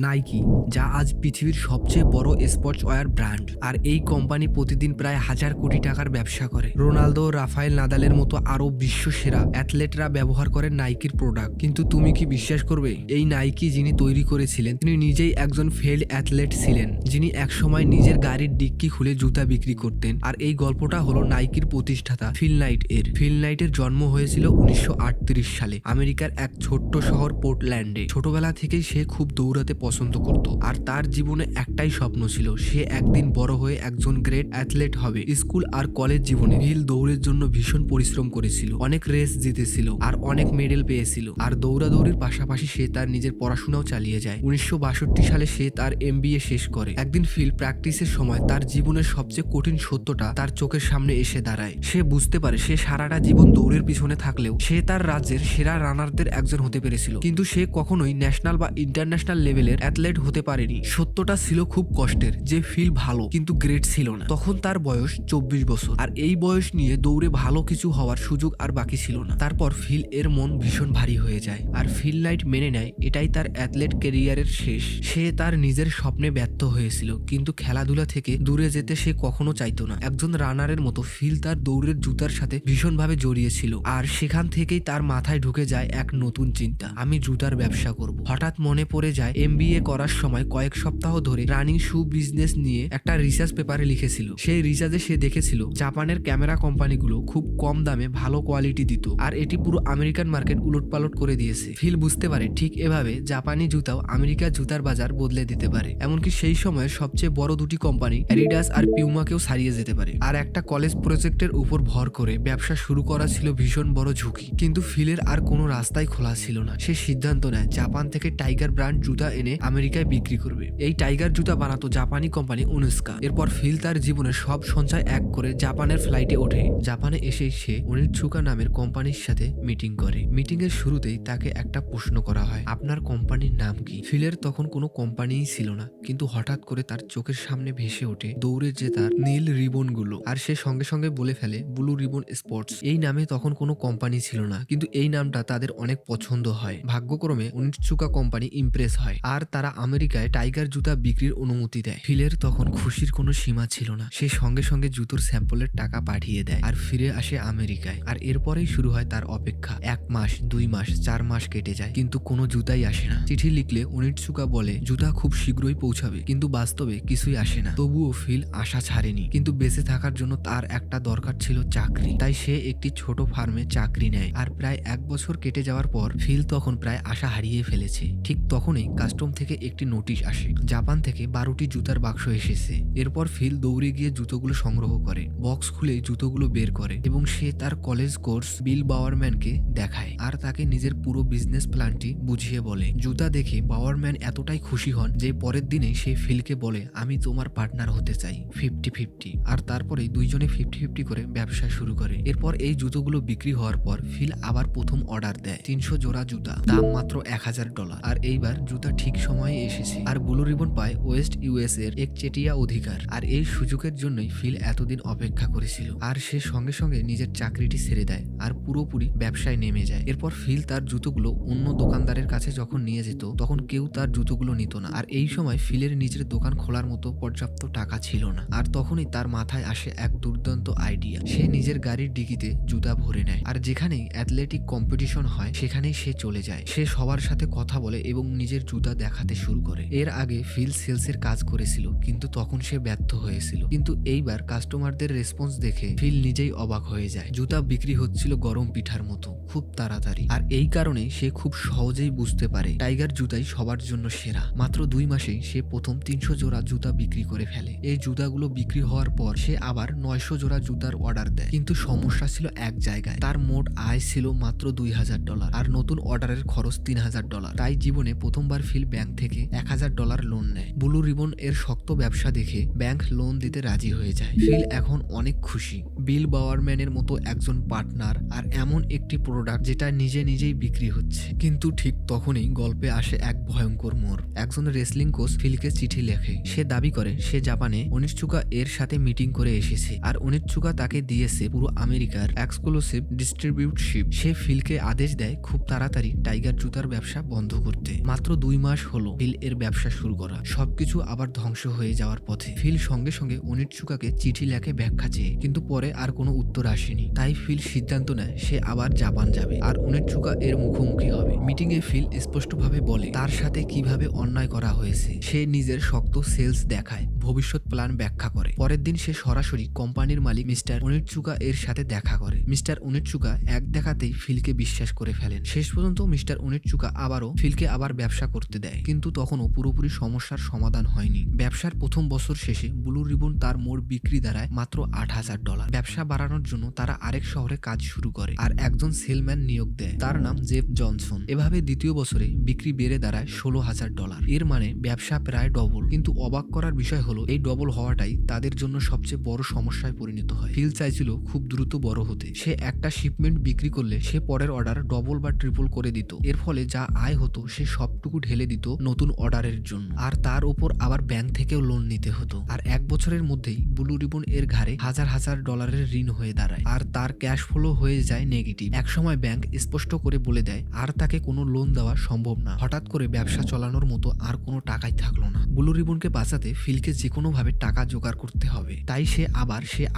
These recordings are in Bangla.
নাইকি, যা আজ পৃথিবীর সবচেয়ে বড় স্পোর্টস ওয়্যার ব্র্যান্ড। আর এই কোম্পানি প্রতিদিন প্রায় 1000 কোটি টাকার ব্যবসা করে। রোনালদো, রাফায়েল নাদালের মতো আরো বিশ্ব সেরা অ্যাথলেটরা ব্যবহার করে নাইকির প্রোডাক্ট। কিন্তু তুমি কি বিশ্বাস করবে, এই নাইকি যিনি তৈরি করেছিলেন তিনি নিজেই একজন ফেল্ড অ্যাথলেট ছিলেন, যিনি একসময় নিজের গাড়ির ডিক্কি খুলে জুতা বিক্রি করতেন। আর এই গল্পটা হলো নাইকির প্রতিষ্ঠাতা ফিল নাইট এর। ফিল নাইটের জন্ম হয়েছিল 1938 সালে আমেরিকার এক ছোট্ট শহর পোর্টল্যান্ডে। ছোটবেলা থেকেই সে খুব দৌড়াতে পছন্দ করত, আর তার জীবনে একটাই স্বপ্ন ছিল, সে একদিন বড় হয়ে একজন গ্রেট অ্যাথলেট হবে। স্কুল আর কলেজ জীবনে ফিল দৌড়ের জন্য ভীষণ পরিশ্রম করেছিল, অনেক রেস জিতেছিল আর অনেক মেডেল পেয়েছিল। আর দৌড়াদৌড়ির পাশাপাশি সে তার নিজের পড়াশোনাও চালিয়ে যায়। 1962 সালে সে তার MBA শেষ করে। একদিন ফিল প্র্যাকটিসের সময় তার জীবনের সবচেয়ে কঠিন সত্যটা তার চোখের সামনে এসে দাঁড়ায়। সে বুঝতে পারে সে সারাটা জীবন দৌড়ের পিছনে থাকলেও সে তার রাজ্যের সেরা রানারদের একজন হতে পেরেছিল, কিন্তু সে কখনোই ন্যাশনাল বা ইন্টারন্যাশনাল লেভেলের অ্যাথলেট হতে পারেনি। সত্যটা ছিল খুব কষ্টের, যে ফিল ভালো কিন্তু গ্রেট ছিল না। তখন তার বয়স 24 বছর, আর এই বয়স নিয়ে দৌড়ে ভালো কিছু হওয়ার সুযোগ আর বাকি ছিল না। তারপর ফিল এর মন ভীষণ ভারী হয়ে যায়, আর ফিল নাইট মেনে নেয় এটাই তার অ্যাথলেট ক্যারিয়ারের শেষ। সে তার নিজের স্বপ্নে ব্যর্থ হয়েছিল, কিন্তু খেলাধুলা থেকে দূরে যেতে সে কখনো চাইতো না। একজন রানারের মতো ফিল তার দৌড়ের জুতার সাথে ভীষণভাবে জড়িয়েছিল, আর সেখান থেকেই তার মাথায় ঢুকে যায় এক নতুন চিন্তা, আমি জুতার ব্যবসা করব। হঠাৎ মনে পড়ে যায় MBA করার সময় কয়েক সপ্তাহ ধরে রানিং শু বিজনেস নিয়ে একটা রিসার্চ পেপারে লিখেছিল। সেই রিসার্চে সে দেখেছিল জাপানের ক্যামেরা কোম্পানিগুলো খুব কম দামে ভালো কোয়ালিটি দিত, আর এটি পুরো আমেরিকান মার্কেট উলটপালট করে দিয়েছে। ফিল বুঝতে পারে ঠিক এভাবে জাপানি জুতাও আমেরিকার জুতার বাজার বদলে দিতে পারে, এমনকি সেই সময়ের সবচেয়ে বড় দুটি কোম্পানি অ্যাডিডাস আর পিউমাকেও ছাড়িয়ে যেতে পারে। আর একটা কলেজ প্রজেক্টের উপর ভর করে ব্যবসা শুরু করা ছিল ভীষণ বড় ঝুঁকি, কিন্তু ফিলের আর কোনো রাস্তাই খোলা ছিল না। সে সিদ্ধান্ত নেয় জাপান থেকে টাইগার ব্র্যান্ড জুতা এনে আমেরিকায় বিক্রি করবে। এই টাইগার জুতা বানাতো জাপানি কোম্পানি ওনিটসুকা। এরপর ফিল তার জীবনের সব সঞ্চয় এক করে জাপানের ফ্লাইটে ওঠে। জাপানে এসেই সে ওনিটসুকা নামের কোম্পানির সাথে মিটিং করে। মিটিং এর শুরুতেই তাকে একটা প্রশ্ন করা হয়, আপনার কোম্পানির নাম কি? ফিলের তখন কোনো কোম্পানিই ছিল না, কিন্তু হঠাৎ করে তার চোখের সামনে ভেসে ওঠে দৌড়ে জেতার নীল রিবন গুলো, আর সে সঙ্গে সঙ্গে বলে ফেলে ব্লু রিবন স্পোর্টস। এই নামে তখন কোনো কোম্পানি ছিল না, কিন্তু এই নামটা তাদের অনেক পছন্দ হয়। ভাগ্যক্রমে ওনিটসুকা কোম্পানি ইমপ্রেস হয়, আর তারা আমেরিকায় টাইগার জুতা বিক্রির অনুমতি দেয়। ফিলের তখন খুশির কোনো সীমা ছিল না। সে সঙ্গে সঙ্গে জুতোর স্যাম্পলের টাকা পাঠিয়ে দেয় আর ফিরে আসে আমেরিকায়। আর এরপরেই শুরু হয় তার অপেক্ষা। 1 মাস, 2 মাস, 4 মাস কেটে যায়, কিন্তু কোনো জুতাই আসে না। চিঠি লিখলে ওনিটসুকা বলে জুতা খুব শীঘ্রই পৌঁছাবে, কিন্তু বাস্তবে কিছুই আসে না। তবুও ফিল আশা ছাড়েনি, কিন্তু বেঁচে থাকার জন্য তার একটা দরকার ছিল চাকরি। তাই সে একটি ছোট ফার্মে চাকরি নেয়। আর প্রায় 1 বছর কেটে যাওয়ার পর ফিল তখন প্রায় আশা হারিয়ে ফেলেছে। ঠিক তখনই কাস্টম থেকে একটি নোটিশ আসে, জাপান থেকে 12টি জুতার বাক্স এসেছে। এরপর ফিল দৌড়ে গিয়ে জুতোগুলো সংগ্রহ করে, বক্স খুলে জুতোগুলো বের করে এবং সে তার কলেজ কোর্স বিল বাওয়ারম্যানকে দেখায়, আর তাকে নিজের পুরো বিজনেস প্ল্যানটি বুঝিয়ে বলে। জুতা দেখে বাওয়ারম্যান এতটাই খুশি হন যে পরের দিনে সে ফিলকে বলে, আমি তোমার পার্টনার হতে চাই 50-50। আর তারপরে দুইজনে 50-50 করে ব্যবসা শুরু করে। এরপর এই জুতোগুলো বিক্রি হওয়ার পর ফিল আবার প্রথম অর্ডার দেয় 300 জোড়া জুতা, দাম মাত্র $1000। আর এইবার জুতা ঠিক সময়ে এসেছে, আর ব্লু রিবন পায় ওয়েস্ট US এর একচেটিয়া অধিকার। আর এই সুযোগের জন্যই ফিল এতদিন অপেক্ষা করেছিল। আর সে সঙ্গে সঙ্গে নিজের চাকরিটি ছেড়ে দেয় আর পুরোপুরি ব্যবসায় নেমে যায়। এরপর ফিল তার জুতোগুলো অন্য দোকানদারের কাছে যখন নিয়ে যেত তখন কেউ তার জুতোগুলো নিত না। আর এই সময় ফিলের নিজের দোকান খোলার মতো পর্যাপ্ত টাকা ছিল না। আর তখনই তার মাথায় আসে এক দুর্দান্ত আইডিয়া। সে নিজের গাড়ির ডিকিতে জুতা ভরে নেয়, আর যেখানেই অ্যাথলেটিক কম্পিটিশন হয় সেখানেই সে চলে যায়। সে সবার সাথে কথা বলে এবং নিজের জুতা দেখাতে শুরু করে। এর আগে ফিল সেলসের কাজ করেছিল, কিন্তু তখন সে ব্যর্থ হয়েছিল। কিন্তু এইবার কাস্টমারদের রেসপন্স দেখে ফিল নিজেই অবাক হয়ে যায়। জুতা বিক্রি হচ্ছিল গরম পিঠার মতো, খুব তাড়াতাড়ি। আর এই কারণে সে খুব সহজেই বুঝতে পারে টাইগার জুতাই সবার জন্য সেরা। মাত্র 2 মাসেই সে প্রথম 300 জোড়া জুতা বিক্রি করে ফেলে। এই জুতাগুলো বিক্রি হওয়ার পর সে আবার 900 জোড়া জুতার অর্ডার দেয়, কিন্তু সমস্যা ছিল এক জায়গায়, তার মোট আয় ছিল মাত্র $2000 আর নতুন অর্ডারের খরচ $3000। তাই জীবনে প্রথমবার ফিল ব্যাংক থেকে $1000 লোন নেয়। ব্লু রিবন এর শক্ত ব্যবসা দেখে ব্যাংক লোন দিতে রাজি হয়ে যায়। ফিল এখন অনেক খুশি, বিল বাওয়ারম্যানের মতো একজন পার্টনার আর এমন একটি প্রোডাক্ট যেটা নিজে নিজেই বিক্রি হচ্ছে। কিন্তু ঠিক তখনই গল্পে আসে এক ভয়ঙ্কর মোড়। একজন রেসলিং কোচ ফিলকে চিঠি লেখে। সে দাবি করে সে জাপানে ওনিটসুকা এর সাথে মিটিং করে এসেছে, আর ওনিটসুকা তাকে দিয়েছে পুরো আমেরিকার এক্সক্লুসিভ ডিস্ট্রিবিউটরশিপ। সে ফিলকে আদেশ দেয় খুব তাড়াতাড়ি টাইগার জুতার ব্যবসা বন্ধ করতে। মাত্র 2 মাস হলো ফিল এর ব্যবসা শুরু করা। সবকিছু আবার ধ্বংস হয়ে যাওয়ার পথে। ফিল সঙ্গে সঙ্গে অনিচ্ছুকাকে চিঠি লেখে ব্যাখ্যা চেয়ে, কিন্তু পরে আর কোনো উত্তর আসেনি। তাই ফিল সিদ্ধান্ত নেয় সে আবার জাপান যাবে আর অনিচ্ছুকা এর মুখোমুখি হবে। মিটিং এ ফিল স্পষ্টভাবে বলে তার সাথে কিভাবে অন্যায় করা হয়েছে। সে নিজের শক্ত সেলস দেখায়, ভবিষ্যৎ প্ল্যান ব্যাখ্যা করে। পরের দিন সে সরাসরি কোম্পানির মালিক মিস্টার অনিচ্ছুকা এর সাথে দেখা করে। মিস্টার অনিচ্ছুকা এক দেখাতেই ফিলকে বিশ্বাস করে ফেলেন। শেষ পর্যন্ত মিস্টার অনিচ্ছুকা আবারও ফিলকে আবার ব্যবসা করতে দেয়, কিন্তু তখনও পুরোপুরি সমস্যার সমাধান হয়নি। ব্যবসার প্রথম বছর শেষে ব্লু রিবন তার মোট বিক্রি দাঁড়ায় মাত্র $8,000। ব্যবসা বাড়ানোর জন্য তারা আরেক শহরে কাজ শুরু করে আর একজন সেলম্যান নিয়োগ দেয়, তার নাম জেফ জনসন। এভাবে দ্বিতীয় বছরে বিক্রি বেড়ে দাঁড়ায় $16,000। এর মানে ব্যবসা প্রায় ডবল। কিন্তু অবাক করার বিষয় হলো এই ডবল হওয়াটাই তাদের জন্য সবচেয়ে বড় সমস্যায় পরিণত হয়। ফিল চাইছিল খুব দ্রুত বড় হতে। সে একটা শিপমেন্ট বিক্রি করলে সে পরের অর্ডার ডবল বা ট্রিপল করে দিত। এর ফলে যা আয় হতো সে সবটুকু ঢেলে দিত নতুন অর্ডারের জন্য, আর তার উপর আবার ব্যাংক থেকেও লোন নিতে হতো। আর এক বছরের মধ্যেই ব্লু রিবন এর ঘাড়ে $1,000 ঋণ হয়ে দাঁড়ায় আর তার ক্যাশ ফ্লো হয়ে যায় নেগেটিভ। একসময় ব্যাংক স্পষ্ট করে বলে দেয় আর তাকে কোনো লোন দেওয়া সম্ভব না। হঠাৎ করে ব্যবসা চালানোর মতো আর কোনো টাকাই থাকলো না। ব্লু রিবনকে বাঁচাতে ফিলকে যে কোনো ভাবে টাকা জোগাড় করতে হবে। তাই সে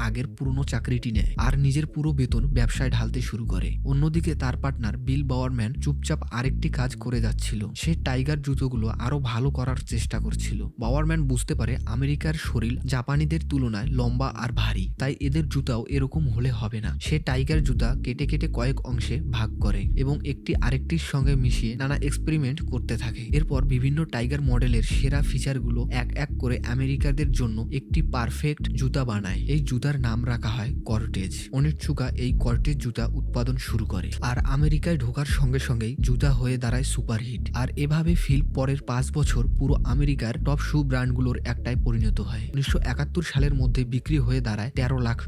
আগের পুরনো চাকরিটি নেয় আর নিজের পুরো বেতন ব্যবসায় ঢালতে শুরু করে। অন্যদিকে তার পার্টনার বিল বাওয়ারম্যান চুপচাপ আরেকটি কাজ করে যাচ্ছিল। সে টাইগার জুতোগুলো আরো ভালো করার চেষ্টা করছিল। বাওয়ারম্যান বুঝতে পারে আমেরিকার শরীর জাপানিদের তুলনায় লম্বা আর ভারী, তাই এদের জুতাও এরকম হলে হবে না। সে টাইগার জুতা কেটে কেটে কয়েক অংশে ভাগ করে এবং একটি আরেকটির সঙ্গে মিশিয়ে নানা এক্সপেরিমেন্ট করতে থাকে। এরপর বিভিন্ন টাইগার মডেলের সেরা ফিচারগুলো এক এক করে আমেরিকানদের জন্য একটি পারফেক্ট জুতা বানায়। এই জুতার নাম রাখা হয় কর্টেজ। অনিচ্ছুকা এই কর্টেজ জুতা উৎপাদন শুরু করে আর আমেরিকায় ঢোকার সঙ্গে সঙ্গেই জুতা হয়ে দাঁড়ায় সুপারহিট। আর এভাবে ফিল পরের 5 বছর পুরো আমেরিকার টপ শু ব্র্যান্ডগুলোর একটাই পরিণত হয়। 1971 সালের মধ্যে বিক্রি হয়ে দাঁড়ায় $13 লাখ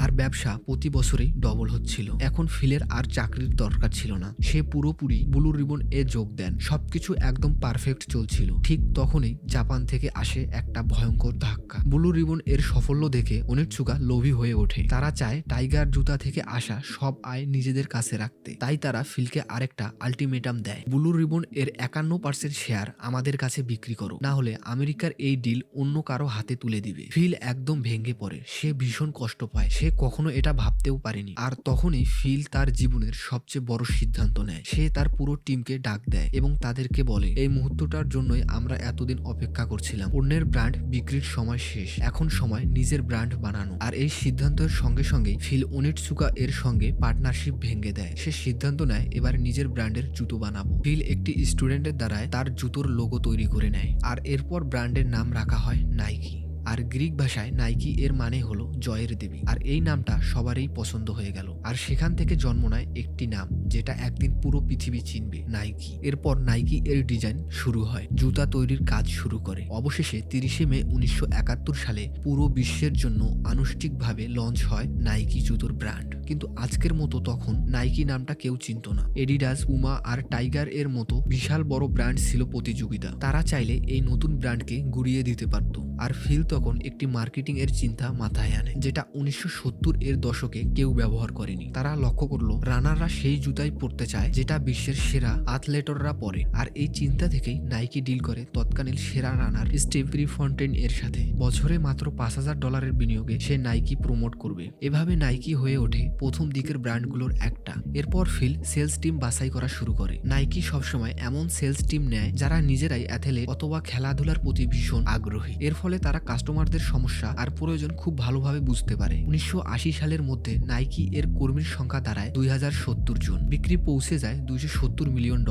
আর ব্যবসা প্রতি বছরেই ডবল হচ্ছিল। এখন ফিলের আর চাকরির দরকার ছিল না। সে পুরোপুরি ব্লু রিবন এ যোগ দেন। সবকিছু একদম পারফেক্ট চলছিল। ঠিক তখনই জাপান থেকে আসে একটা ভয়ঙ্কর ধাক্কা। ব্লু রিবন এর সাফল্য দেখে অনিচ্ছুকা লোভী হয়ে ওঠে। তারা চায় টাইগার জুতা থেকে আসা সব আয় নিজেদের কাছে রাখতে। তাই তারা ফিলকে আরেকটা আলটিমেটাম দেয়, ব্লু রিবন এর 51% শেয়ার আমাদের কাছে বিক্রি করো, না হলে আমেরিকার এই ডিল অন্য কারো হাতে তুলে দিবে। ফিল একদম ভেঙে পড়ে। সে ভীষণ কষ্ট পায়। সে কখনো এটা ভাবতেও পারেনি। আর তখনই ফিল তার জীবনের সবচেয়ে বড় সিদ্ধান্ত নেয়। সে তার পুরো টিমকে ডাক দেয় এবং তাদেরকে বলে এই মুহূর্তটার জন্যই আমরা এতদিন অপেক্ষা করছিলাম। অন্যের ব্র্যান্ড বিক্রির সময় শেষ, এখন সময় নিজের ব্র্যান্ড বানানো। আর এই সিদ্ধান্তের সঙ্গে সঙ্গে ফিল অনিচ্ছুকা এর সঙ্গে পার্টনারশিপ ভেঙে দেয়। সে সিদ্ধান্ত নেয় এবার নিজের ব্র্যান্ডের জুতো বানাবো। ফিল একটি স্টুডেন্টের দ্বারায় তার জুতোর লোগো তৈরি করে নেয় আর এরপর ব্র্যান্ডের নাম রাখা হয় নাইকি। আর গ্রিক ভাষায় নাইকি এর মানে হলো জয়ের দেবী। আর এই নামটা সবারই পছন্দ হয়ে গেল। আর সেখান থেকে জন্ম নেয় একটি নাম যেটা একদিন পুরো পৃথিবী চিনবে, নাইকি। এরপর নাইকি এর ডিজাইন শুরু হয়, জুতা তৈরির কাজ শুরু করে। অবশেষে 30 মে 1971 সালে পুরো বিশ্বের জন্য আনুষ্ঠানিকভাবে লঞ্চ হয় নাইকি জুতোর ব্র্যান্ড। কিন্তু আজকের মতো তখন নাইকি নামটা কেউ চিনত না। এডিডাস, পুমা আর টাইগার এর মতো বিশাল বড় ব্র্যান্ড ছিল প্রতিযোগিতা। তারা চাইলে এই নতুন ব্র্যান্ডকে গুড়িয়ে দিতে পারত। আর ফিল তখন একটি মার্কেটিং এর চিন্তা মাথায় আনে যেটা 1970 এর দশকে কেউ ব্যবহার করেনি। তারা লক্ষ্য করলো রানাররা সেই জুতাই পরতে চায় যেটা বিশ্বের সেরা অ্যাথলেটররা পরে। আর এই চিন্তা থেকেই নাইকি ডিল করে তৎকালীন সেরা রানার স্টিভ প্রিফন্টেন এর সাথে। বছরে মাত্র $5,000 বিনিয়োগে সে নাইকি প্রমোট করবে। এভাবে নাইকি হয়ে ওঠে প্রথম দিকের ব্র্যান্ডগুলোর একটা। এরপর ফিল সেলস টিম বাছাই করা শুরু করে। নাইকি সবসময় এমন সেলস টিম নেয় যারা নিজেরাই অ্যাথলেট অথবা খেলাধুলার প্রতি ভীষণ আগ্রহী। এর ফলে তারা কাস্টমারদের সমস্যা আর প্রয়োজন খুব ভালোভাবে বুঝতে পারে। 1980 সালের মধ্যে নাইকি এর কর্মীর সংখ্যা দাঁড়ায় 2070 জন। বিক্রি পৌঁছে যায় $270 মিলিয়ন।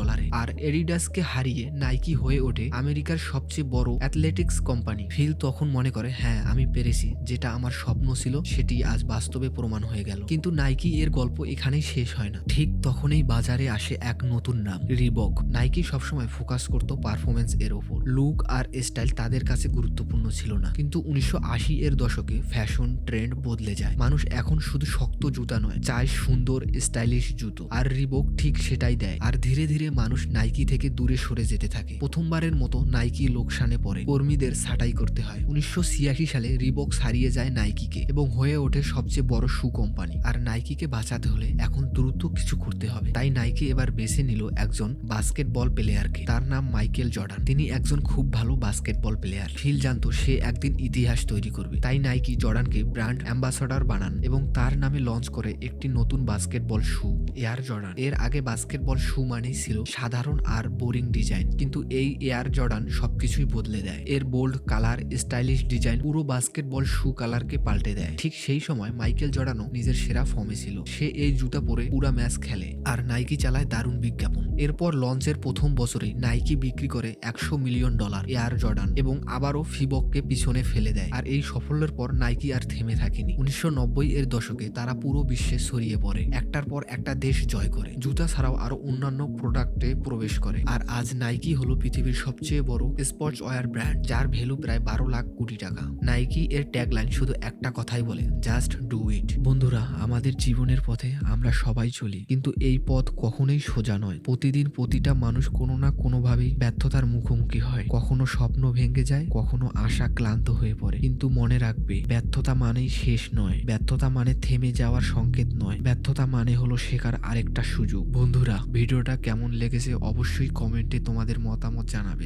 আর এডিডাসকে হারিয়ে নাইকি হয়ে ওঠে আমেরিকার সবচেয়ে বড় অ্যাথলেটিক্স কোম্পানি। ফিল তখন মনে করে হ্যাঁ আমি পেরেছি, যেটা আমার স্বপ্ন ছিল সেটি আজ বাস্তবে প্রমাণ হয়ে গেল। কিন্তু নাইকি এর গল্প এখানেই শেষ হয় না। ঠিক তখনই বাজারে আসে এক নতুন নাম, রিবক। নাইকি সবসময় ফোকাস করতো পারফরমেন্স এর ওপর। লুক আর স্টাইল তাদের কাছে গুরুত্বপূর্ণ পণ্য ছিল না। কিন্তু 1980 এর দশকে ফ্যাশন ট্রেন্ড বদলে যায়। মানুষ এখন শুধু শক্ত জুতা নয়, চায় সুন্দর স্টাইলিশ জুতো, আর রিবক ঠিক সেটাই দেয়। আর ধীরে ধীরে মানুষ নাইকি থেকে দূরে সরে যেতে থাকে। প্রথমবারের মতো নাইকি লোকসানে পড়ে, কর্মীদের ছাঁটাই করতে হয়। 1986 সালে রিবক হারিয়ে যায় নাইকিকে এবং হয়ে ওঠে সবচেয়ে বড় শু কোম্পানি। আর নাইকিকে বাঁচাতে হলে এখন দ্রুত কিছু করতে হবে। তাই নাইকি এবার বেছে নিল একজন বাস্কেটবল প্লেয়ারকে। তার নাম মাইকেল জর্ডান। তিনি একজন খুব ভালো বাস্কেটবল প্লেয়ার। ফিল জানতো সে একদিন ইতিহাস তৈরি করবে। তাই নাইকি জর্ডানকে ব্র্যান্ড অ্যাম্বাসাডর বানান এবং তার নামে লঞ্চ করে একটি নতুন বাস্কেটবল শু, এয়ার জর্ডান। এর আগে বাস্কেটবল শু মানেই ছিল সাধারণ আর বোরিং ডিজাইন, কিন্তু এই এয়ার জর্ডান সবকিছুই বদলে দেয়। এর বোল্ড কালার, স্টাইলিশ ডিজাইন পুরো বাস্কেটবল শু কালারকে পাল্টে দেয়। ঠিক সেই সময় মাইকেল জর্ডানও নিজের সেরা ফর্মে ছিল। সে এই জুতা পরে পুরা ম্যাচ খেলে আর নাইকি চালায় দারুণ বিজ্ঞাপন। এরপর লঞ্চের প্রথম বছরে নাইকি বিক্রি করে $100 মিলিয়ন এয়ার জর্ডান এবং আবারও ফিবককে পিছনে ফেলে দেয়। আর এই সাফল্যের পর নাইকি আর থেমে থাকেনি। 1990 এর দশকে তারা পুরো বিশ্বে ছড়িয়ে পড়ে, একটার পর একটা দেশ জয় করে, জুতা ছাড়াও আরো অন্যান্য প্রোডাক্টে প্রবেশ করে। আর আজ নাইকি হলো পৃথিবীর সবচেয়ে বড় স্পোর্টস ওয়্যার ব্র্যান্ড, যার ভ্যালু প্রায় 12 লাখ কোটি টাকা। নাইকি এর ট্যাগলাইন শুধু একটা কথাই বলে, জাস্ট ডু ইট। বন্ধুরা, আমাদের জীবনের পথে আমরা সবাই চলি, কিন্তু এই পথ কখনোই সোজা নয়। প্রতিদিন প্রতিটা মানুষ কোনো না কোনোভাবেই ব্যর্থতার মুখোমুখি হয়। কখনো স্বপ্ন ভেঙে যায়, কখনো আশা ক্লান্ত হয়ে পড়ে। কিন্তু মনে রাখবে, ব্যর্থতা মানেই শেষ নয়, ব্যর্থতা মানে থেমে যাওয়ার সংকেত নয়, ব্যর্থতা মানে হলো শেখার আরেকটা সুযোগ। বন্ধুরা, ভিডিওটা কেমন লেগেছে অবশ্যই কমেন্টে তোমাদের মতামত জানাবে।